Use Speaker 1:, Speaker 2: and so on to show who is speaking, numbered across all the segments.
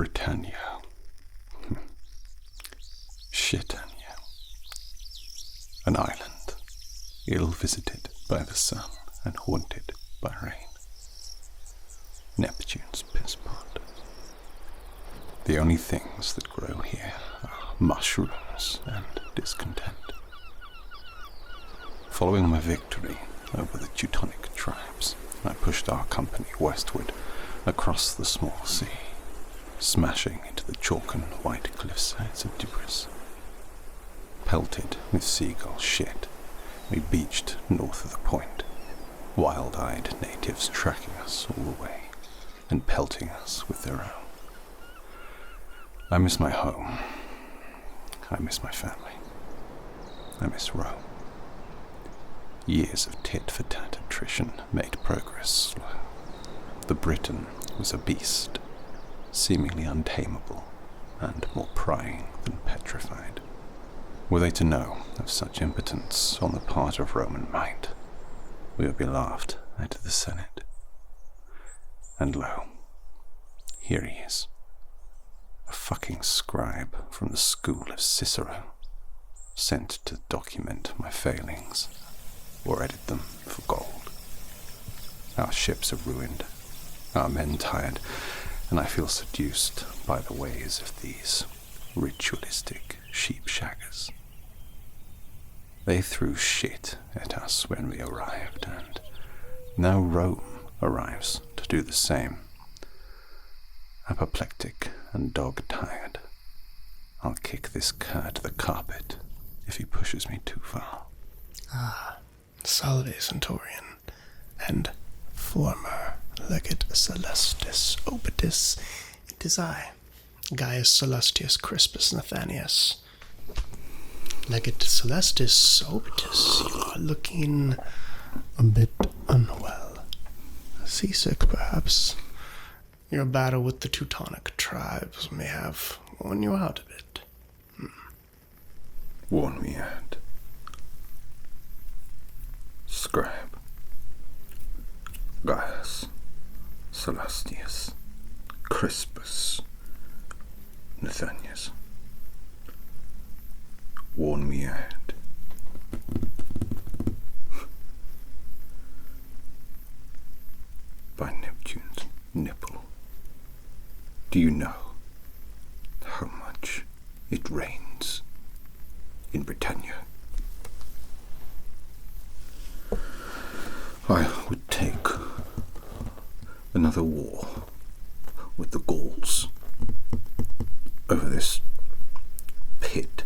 Speaker 1: Britannia. Shitania. An island, ill-visited by the sun and haunted by rain. Neptune's piss pot. The only things that grow here are mushrooms and discontent. Following my victory over the Teutonic tribes, I pushed our company westward across the small sea, smashing into the chalk and white cliffsides of Dubris. Pelted with seagull shit, we beached north of the point, wild-eyed natives tracking us all the way and pelting us with their own. I miss my home. I miss my family. I miss Rome. Years of tit-for-tat attrition made progress slow. The Briton was a beast, seemingly untamable and more prying than petrified. Were they to know of such impotence on the part of Roman might, we would be laughed at the Senate. And lo, here he is, a fucking scribe from the school of Cicero, sent to document my failings or edit them for gold. Our ships are ruined, our men tired, and I feel seduced by the ways of these ritualistic sheep-shaggers. They threw shit at us when we arrived, and now Rome arrives to do the same. Apoplectic and dog-tired, I'll kick this cur to the carpet if he pushes me too far.
Speaker 2: Salve Centurion, and former Legate Celestis Obitus, it is I, Gaius Celestius Crispus Nathanius. Legate Celestis Obitus, you are looking a bit unwell. Seasick, perhaps. Your battle with the Teutonic tribes may have worn you out a bit.
Speaker 1: Worn me out. Scribe. Gaius Celestius Crispus Nathanius. Worn me out. By Neptune's nipple. Do you know how much it rains in Britannia? I would take another war with the Gauls over this pit,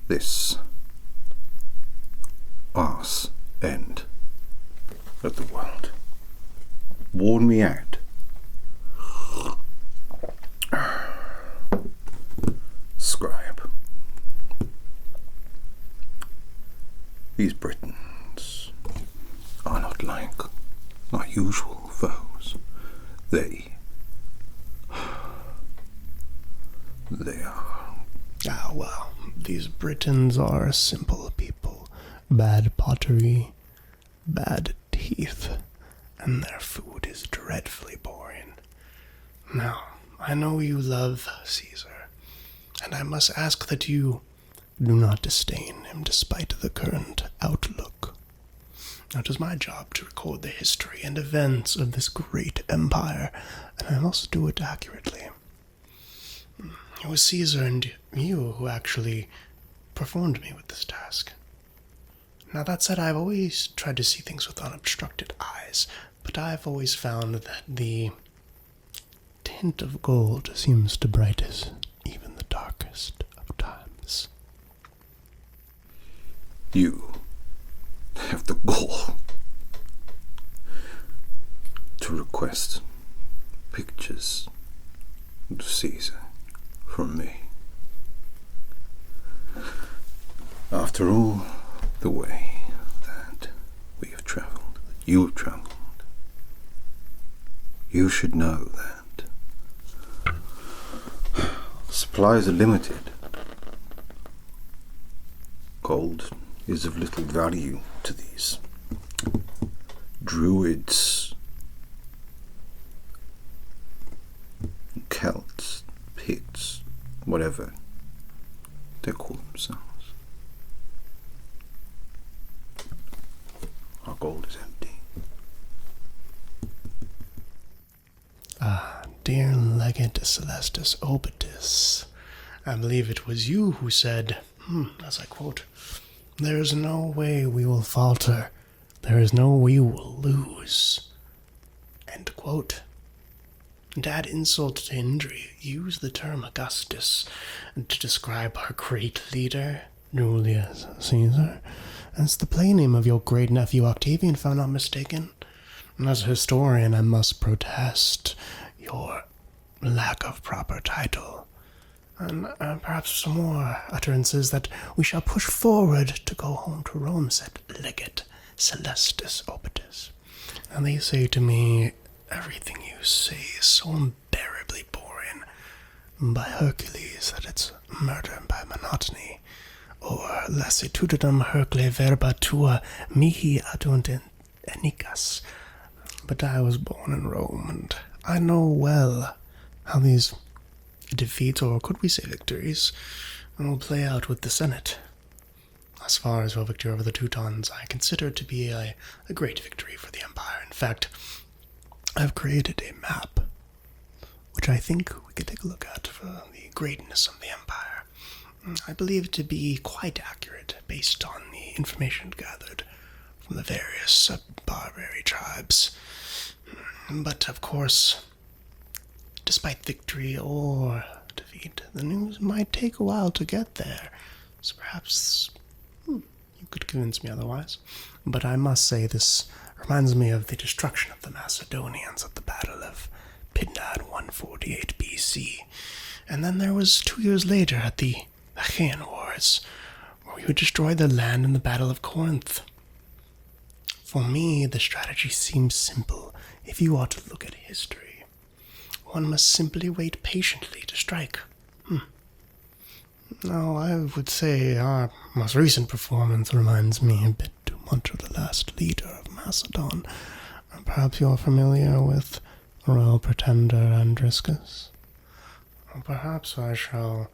Speaker 1: this arse end of the world. Worn me out. Scribe. These Britons are not like our usual foes. They are...
Speaker 2: Well, these Britons are a simple people. Bad pottery, bad teeth, and their food is dreadfully boring. Now, I know you love Caesar, and I must ask that you do not disdain him despite the current outlook. Now, it is my job to record the history and events of this great empire, and I must do it accurately. It was Caesar and you who actually performed me with this task. Now, that said, I've always tried to see things with unobstructed eyes, but I've always found that the tint of gold seems to brightest even the darkest of times.
Speaker 1: You have the gall to request pictures of Caesar from me. After all the way that we have traveled, that you have traveled, you should know that supplies are limited. Gold is of little value to these druids. whatever they call themselves. Our gold is empty.
Speaker 2: Ah, dear Legate Celestis Obitus, I believe it was you who said, as I quote, "There is no way we will falter. There is no way we will lose." End quote. And to add insult to injury, use the term Augustus to describe our great leader, Julius Caesar. That's the play name of your great nephew Octavian, if I'm not mistaken. And as a historian, I must protest your lack of proper title. And perhaps some more utterances that we shall push forward to go home to Rome, said Legate Celestis Obitus. And they say to me, everything you say is so unbearably boring. By Hercules, that it's murder by monotony. Or lassitudinem Hercule verba tua mihi adunt enicas. But I was born in Rome, and I know well how these defeats, or could we say victories, will play out with the Senate. As far as your victory over the Teutons, I consider it to be a great victory for the Empire. In fact, I've created a map, which I think we could take a look at for the greatness of the Empire. I believe it to be quite accurate, based on the information gathered from the various barbary tribes. But, of course, despite victory or defeat, the news might take a while to get there. So perhaps you could convince me otherwise. But I must say this reminds me of the destruction of the Macedonians at the Battle of Pindad 148 BC. And then there was 2 years later at the Achaean Wars, where we would destroy their land in the Battle of Corinth. For me, the strategy seems simple if you are to look at history. One must simply wait patiently to strike. Now, I would say our most recent performance reminds me a bit too much of the last leader of Macedon. Perhaps you're familiar with royal pretender Andriscus? Perhaps I shall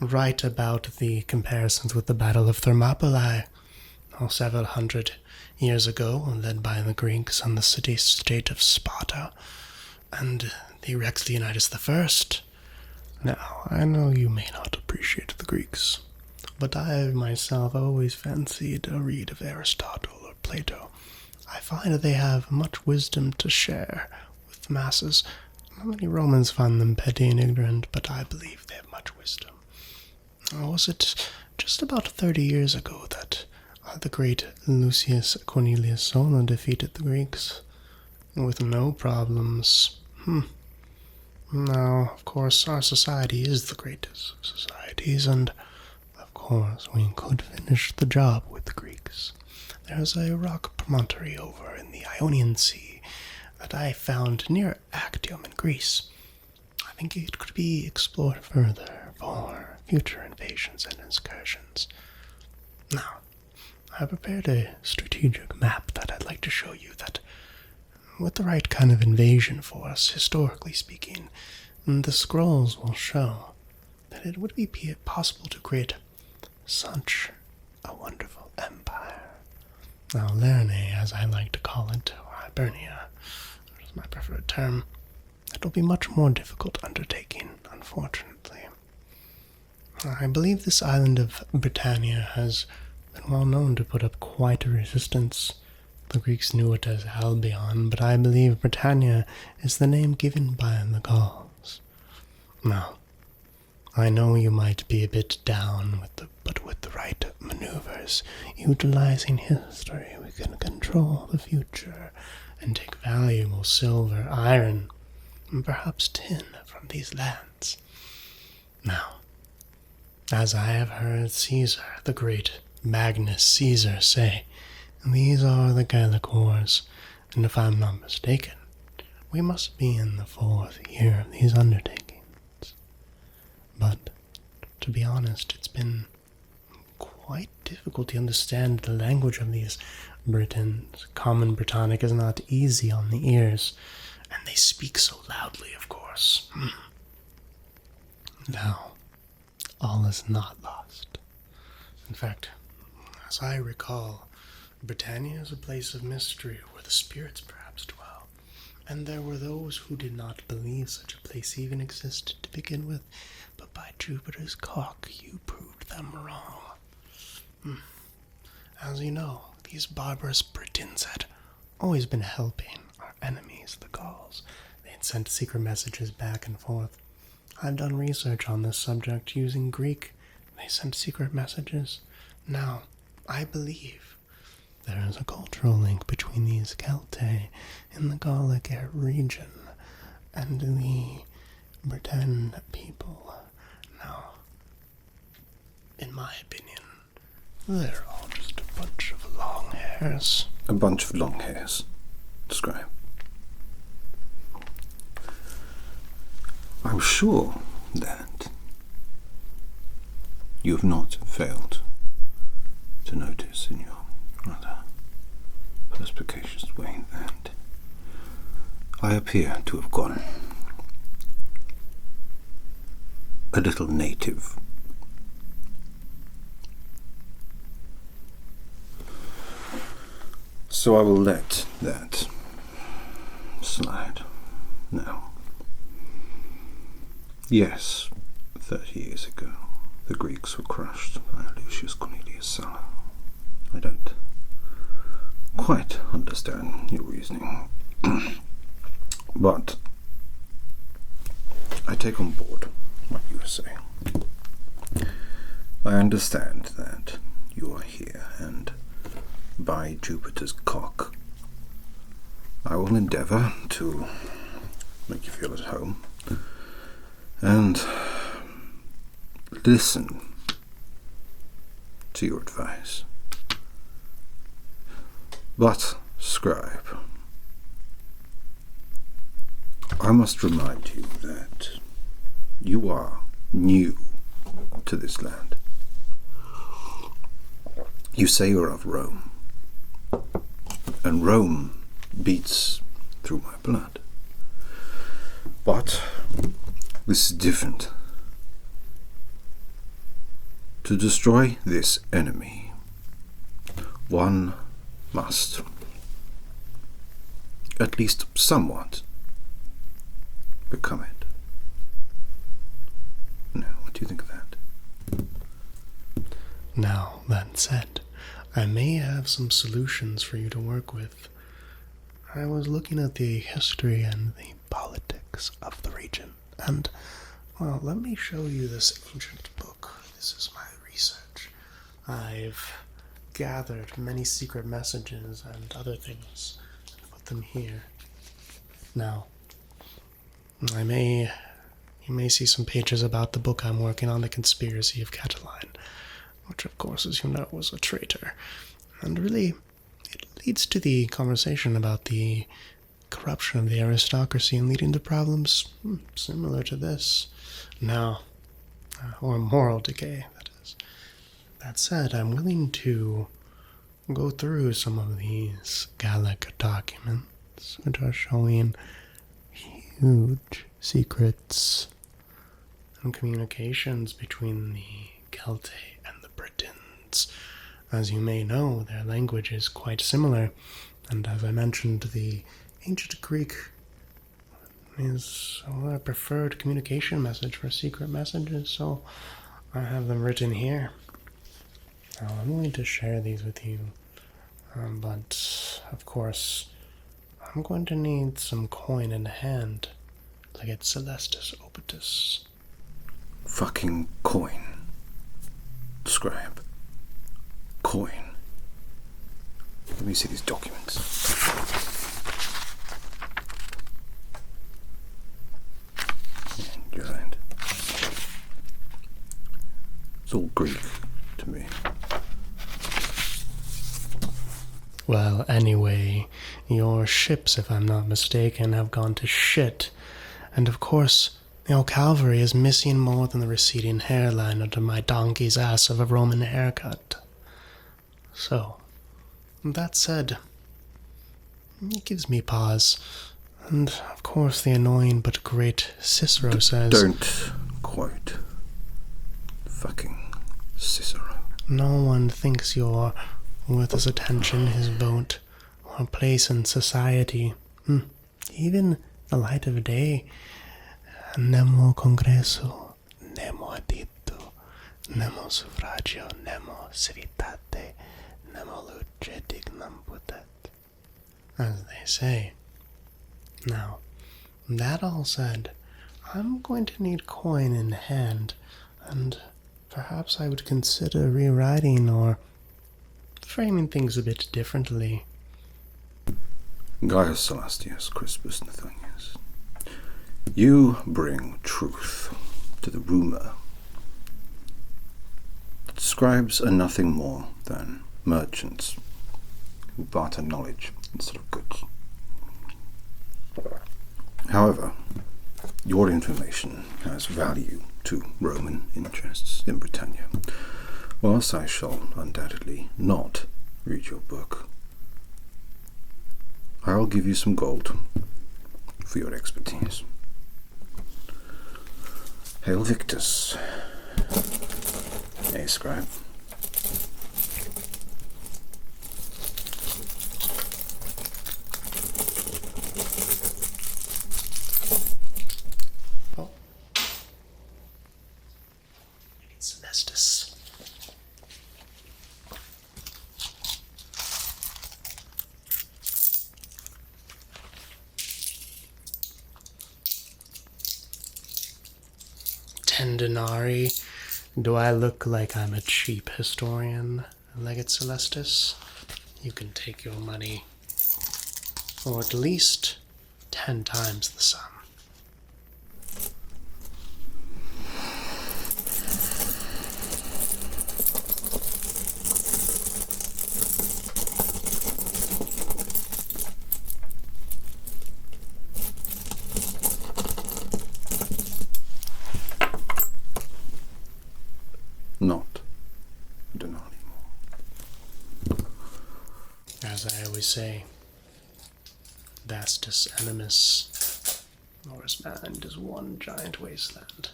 Speaker 2: write about the comparisons with the Battle of Thermopylae, several hundred years ago, led by the Greeks and the city-state of Sparta, and the Rex Leonidas I. Now, I know you may not appreciate the Greeks, but I myself always fancied a read of Aristotle or Plato. I find that they have much wisdom to share with the masses. Many Romans find them petty and ignorant, but I believe they have much wisdom. Was it just about 30 years ago that the great Lucius Cornelius Sulla defeated the Greeks with no problems? Now, of course, our society is the greatest of societies, and of course we could finish the job with the Greeks. There's a rock promontory over in the Ionian Sea that I found near Actium in Greece. I think it could be explored further for future invasions and excursions. Now, I prepared a strategic map that I'd like to show you that, with the right kind of invasion force, historically speaking, the scrolls will show that it would be possible to create such a wonderful empire. Now, Lerne, as I like to call it, or Hibernia, is my preferred term, it will be much more difficult undertaking, unfortunately. I believe this island of Britannia has been well known to put up quite a resistance. The Greeks knew it as Albion, but I believe Britannia is the name given by the Gauls. Now, I know you might be a bit down but with the right maneuvers, utilizing history, we can control the future and take valuable silver, iron, and perhaps tin from these lands. Now, as I have heard Caesar, the great Magnus Caesar, say, these are the Gallic Wars, and if I'm not mistaken, we must be in the 4th year of these undertakings. But, to be honest, it's been quite difficult to understand the language of these Britons. Common Britannic is not easy on the ears, and they speak so loudly, of course. Now, all is not lost. In fact, as I recall, Britannia is a place of mystery where the spirits perhaps dwell, and there were those who did not believe such a place even existed to begin with, but by Jupiter's cock, you proved them wrong. As you know, these barbarous Britons had always been helping our enemies, the Gauls. They had sent secret messages back and forth. I've done research on this subject using Greek. They sent secret messages. Now, I believe there is a cultural link between these Celtae in the Gallic region and the Britain people. Now, in my opinion, they're all just a bunch of long hairs.
Speaker 1: A bunch of long hairs, Scribe. I'm sure that you have not failed to notice in your rather perspicacious way that I appear to have gone a little native. So I will let that slide now. Yes, 30 years ago, the Greeks were crushed by Lucius Cornelius Sulla. I don't quite understand your reasoning, but I take on board what you are saying. I understand that you are here, and by Jupiter's cock, I will endeavour to make you feel at home and listen to your advice. But, Scribe, I must remind you that you are new to this land. You say you're of Rome, and Rome beats through my blood. But this is different. To destroy this enemy, one must at least somewhat become it. Now, what do you think of that?
Speaker 2: Now, that said, I may have some solutions for you to work with. I was looking at the history and the politics of the region, and, well, let me show you this ancient book. This is my research. I've gathered many secret messages and other things and put them here. Now, you may see some pages about the book I'm working on, The Conspiracy of Catiline, which of course, as you know, was a traitor. And really, it leads to the conversation about the corruption of the aristocracy and leading to problems similar to this. Now, or moral decay, that is. That said, I'm willing to go through some of these Gallic documents, which are showing huge secrets and communications between the Celtae and the Britons. As you may know, their language is quite similar, and as I mentioned, the ancient Greek is our preferred communication message for secret messages, so I have them written here. Now, I'm going to share these with you, but of course, I'm going to need some coin in hand to get Celestis Obitus.
Speaker 1: Fucking coin. Scribe. Coin. Let me see these documents. And your hand. It's all Greek to me.
Speaker 2: Well, anyway, your ships, if I'm not mistaken, have gone to shit. And of course, your cavalry is missing more than the receding hairline under my donkey's ass of a Roman haircut. So, that said, it gives me pause. And, of course, the annoying but great Cicero says...
Speaker 1: Don't quote Cicero.
Speaker 2: No one thinks you're worth his attention, his vote, or place in society. Even the light of day. Nemo congresso, nemo addito, nemo suffragio, nemo civitate, nemo luce dignam putet, as they say. Now, that all said, I'm going to need coin in hand, and perhaps I would consider rewriting or framing things a bit differently.
Speaker 1: Gaius Celestius Crispus Nathanius, you bring truth to the rumor that scribes are nothing more than merchants who barter knowledge instead of goods. However, your information has value to Roman interests in Britannia. Whilst I shall undoubtedly not read your book, I'll give you some gold for your expertise. Hail Victus, Scribe.
Speaker 2: Oh. Celestis. Denarii. Do I look like I'm a cheap historian, Legate Celestis? You can take your money, or at least 10 times the sum.
Speaker 1: Not Denali more.
Speaker 2: As I always say, vastus animus, or his mind is one giant wasteland.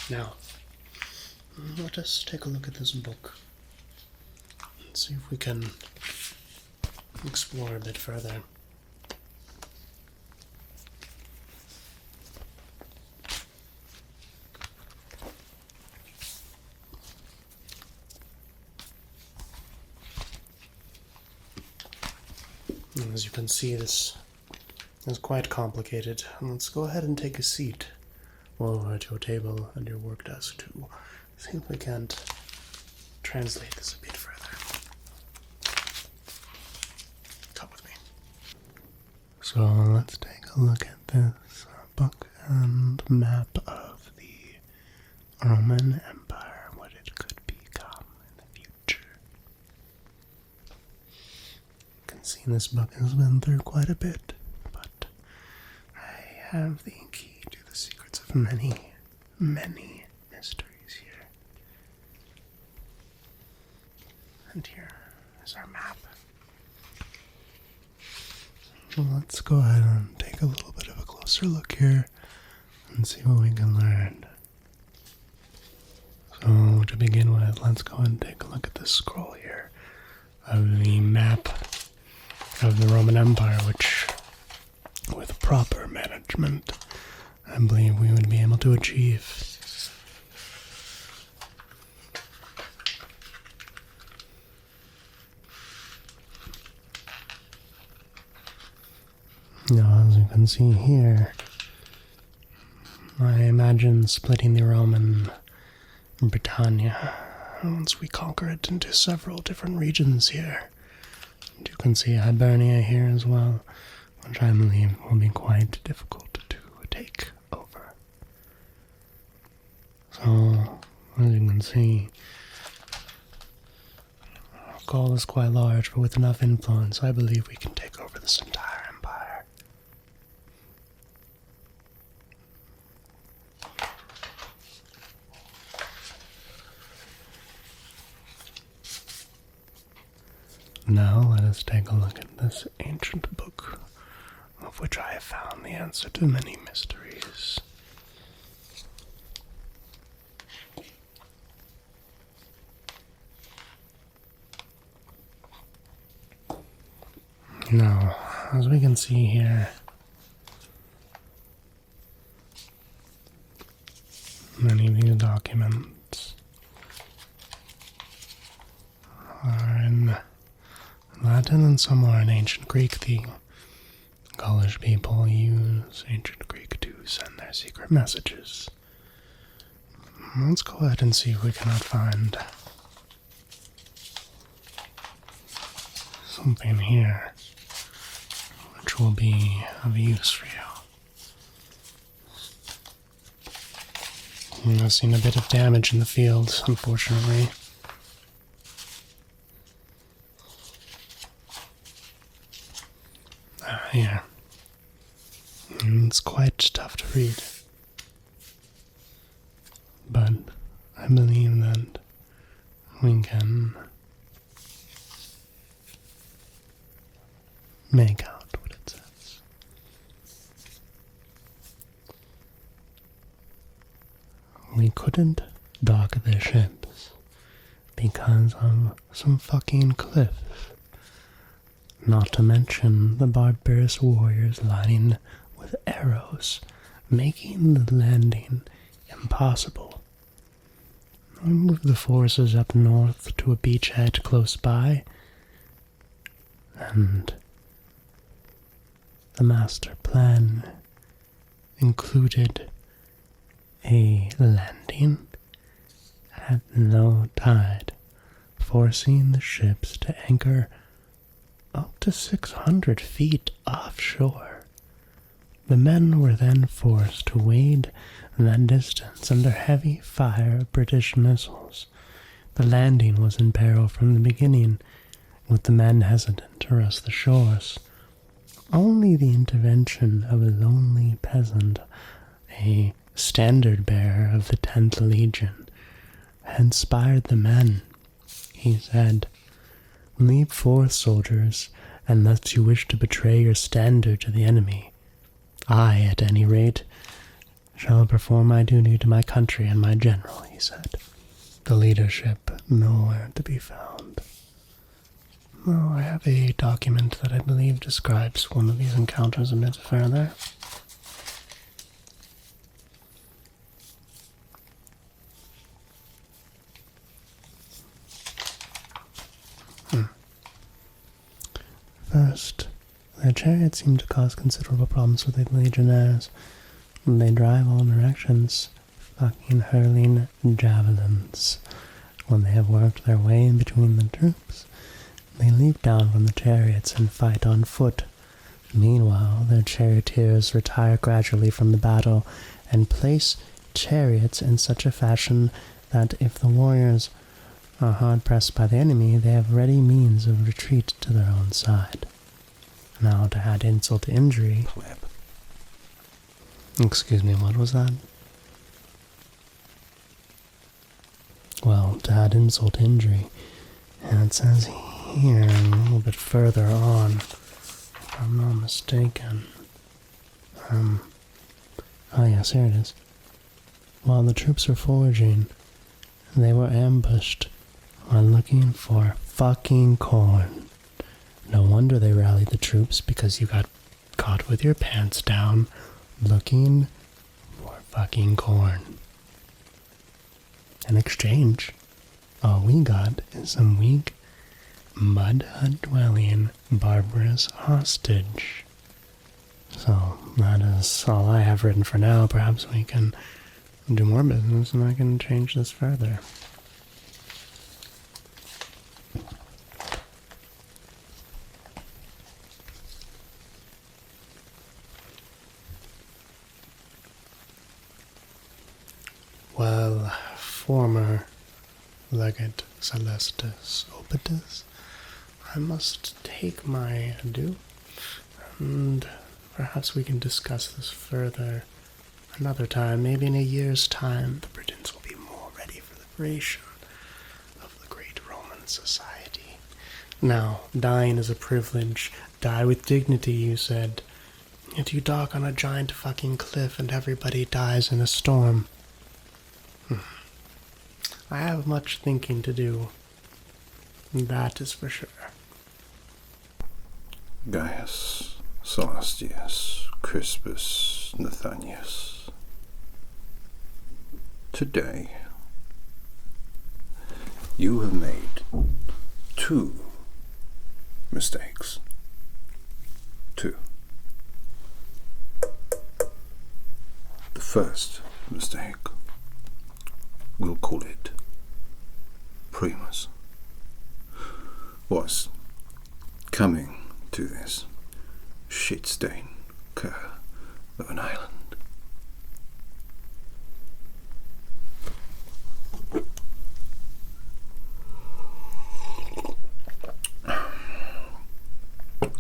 Speaker 2: Now, let us take a look at this book and see if we can explore a bit further. And as you can see, this is quite complicated. And let's go ahead and take a seat over at your table and your work desk to see if we can't translate this a bit further. Come with me. So let's take a look at this book and map of the Roman Empire, what it could become in the future. You can see this book has been through quite a bit, but I have the key to the secrets of many, many mysteries here. And here is our map. Let's go ahead and take a little bit of a closer look here and see what we can learn. So to begin with, let's go and take a look at this scroll here of the map of the Roman Empire, which, with proper management, I believe we would be able to achieve. Now, as you can see here, I imagine splitting the Roman Britannia once we conquer it into several different regions here. And you can see Hibernia here as well, which I believe will be quite difficult to take over. So, as you can see, our goal is quite large, but with enough influence, I believe we can take over this entire empire. Now let us take a look at this ancient book, of which I have found the answer to many mysteries. Now, as we can see here, many of these documents are in Latin and some are in ancient Greek. The Gaulish people use ancient Greek to send their secret messages. Let's go ahead and see if we cannot find something here which will be of use for you. I've seen a bit of damage in the field, unfortunately. Here. It's quite tough to read. But I believe that we can make out what it says. We couldn't dock their ships because of some fucking cliffs. Not to mention the barbarous warriors lined with arrows, making the landing impossible. I moved the forces up north to a beachhead close by, and the master plan included a landing at low tide, forcing the ships to anchor up to 600 feet offshore. The men were then forced to wade that distance under heavy fire of British missiles. The landing was in peril from the beginning, with the men hesitant to rush the shores. Only the intervention of a lonely peasant, a standard-bearer of the 10th Legion, had inspired the men. He said, "Leap forth, soldiers, unless you wish to betray your standard to the enemy. I, at any rate, shall perform my duty to my country and my general," he said. The leadership nowhere to be found. Well, I have a document that I believe describes one of these encounters a bit further. First, their chariots seem to cause considerable problems with the legionnaires. They drive all directions, fucking hurling javelins. When they have worked their way in between the troops, they leap down from the chariots and fight on foot. Meanwhile, their charioteers retire gradually from the battle and place chariots in such a fashion that if the warriors are hard pressed by the enemy, they have ready means of retreat to their own side. Now, to add insult to injury...
Speaker 1: Pleb.
Speaker 2: Excuse me, what was that? Well, to add insult to injury, and it says here, a little bit further on, if I'm not mistaken. Oh yes, here it is. While the troops were foraging, they were ambushed while looking for fucking corn. No wonder they rallied the troops, because you got caught with your pants down looking for fucking corn. In exchange, all we got is some weak, mud hut dwelling, barbarous hostage. So, that is all I have written for now. Perhaps we can do more business and I can change this further. Well, former Legate Celestus Opetus, I must take my adieu, and perhaps we can discuss this further another time. Maybe in a year's time, the Britons will be more ready for the creation of the great Roman society. Now, dying is a privilege. Die with dignity, you said. Yet you dock on a giant fucking cliff and everybody dies in a storm. I have much thinking to do. That is for sure.
Speaker 1: Gaius Salastius Crispus Nathanius. Today, you have made 2 mistakes. 2. The first mistake, we'll call it Primus, was coming to this shit-stained cur of an island.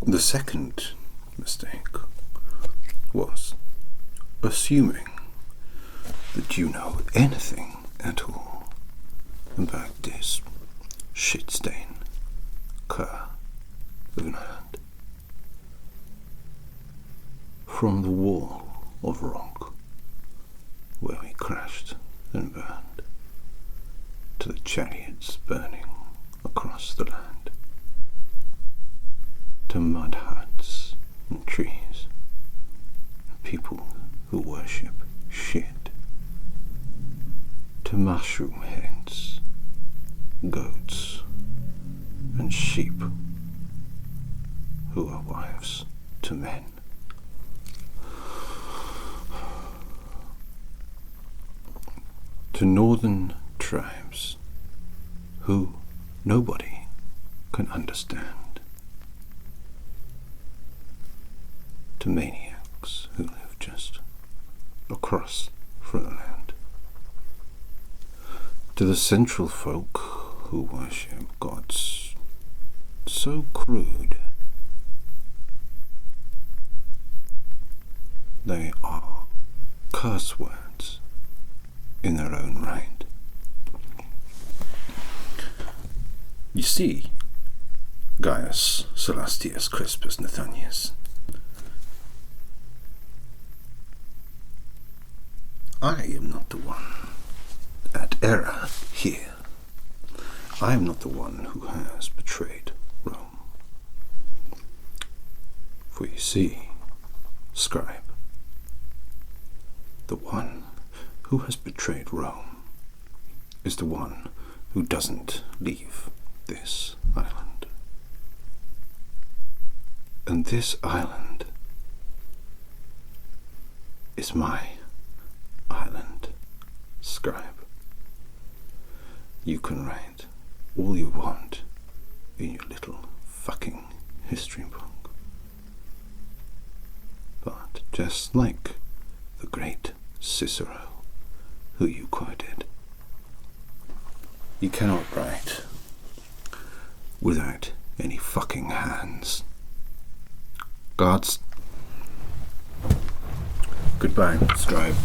Speaker 1: The second mistake was assuming that you know anything at all about this shit-stained cur of an island. From the wall of rock where we crashed and burned, to the chariots burning across the land, to mud huts and trees, and people who worship shit, to mushroom heads, goats, and sheep who are wives to men. To northern tribes who nobody can understand. To maniacs who live just across from the land. To the central folk who worship gods so crude they are curse words in their own right. You see, Gaius Salastius Crispus Nathanius, I am not the one at error here. I am not the one who has betrayed Rome. For you see, Scribe, the one who has betrayed Rome is the one who doesn't leave this island. And this island is my island, Scribe. You can write all you want in your little fucking history book. But just like the great Cicero, who you quoted, you cannot write without any fucking hands. Guards. Goodbye, Scribe.